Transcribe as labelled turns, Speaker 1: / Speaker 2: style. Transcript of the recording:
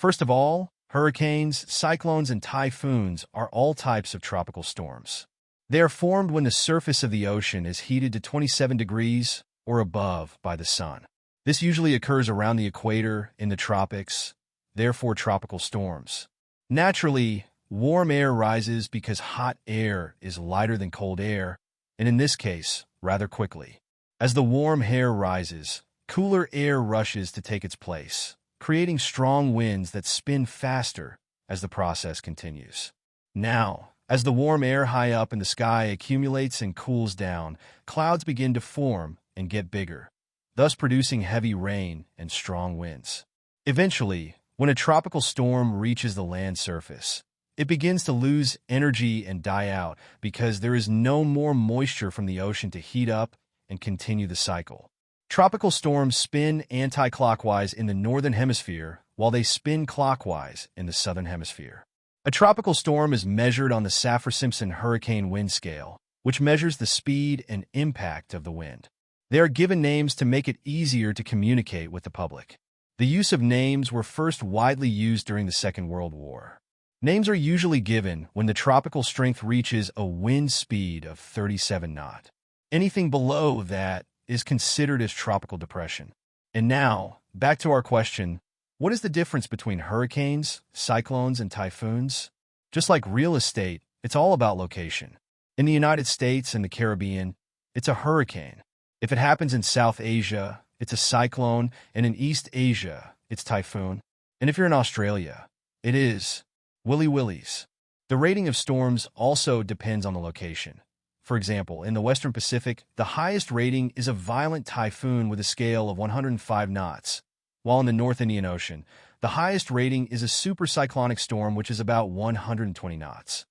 Speaker 1: First of all, hurricanes, cyclones, and typhoons are all types of tropical storms. They are formed when the surface of the ocean is heated to 27 degrees or above by the sun. This usually occurs around the equator in the tropics, therefore tropical storms. Naturally, warm air rises because hot air is lighter than cold air, and in this case, rather quickly. As the warm air rises, cooler air rushes to take its place, creating strong winds that spin faster as the process continues. Now, as the warm air high up in the sky accumulates and cools down, clouds begin to form and get bigger, thus producing heavy rain and strong winds. Eventually, when a tropical storm reaches the land surface, it begins to lose energy and die out because there is no more moisture from the ocean to heat up and continue the cycle. Tropical storms spin anti-clockwise in the northern hemisphere while they spin clockwise in the southern hemisphere. A tropical storm is measured on the Saffir-Simpson hurricane wind scale, which measures the speed and impact of the wind. They are given names to make it easier to communicate with the public. The use of names were first widely used during the Second World War. Names are usually given when the tropical strength reaches a wind speed of 37 knots. Anything below that is considered as tropical depression. And now, back to our question, what is the difference between hurricanes, cyclones, and typhoons? Just like real estate, it's all about location. In the United States and the Caribbean, it's a hurricane. If it happens in South Asia, it's a cyclone, and in East Asia, it's typhoon. And if you're in Australia, it is Willy Willies. The rating of storms also depends on the location. For example, in the Western Pacific, the highest rating is a violent typhoon with a scale of 105 knots, while in the North Indian Ocean, the highest rating is a supercyclonic storm which is about 120 knots.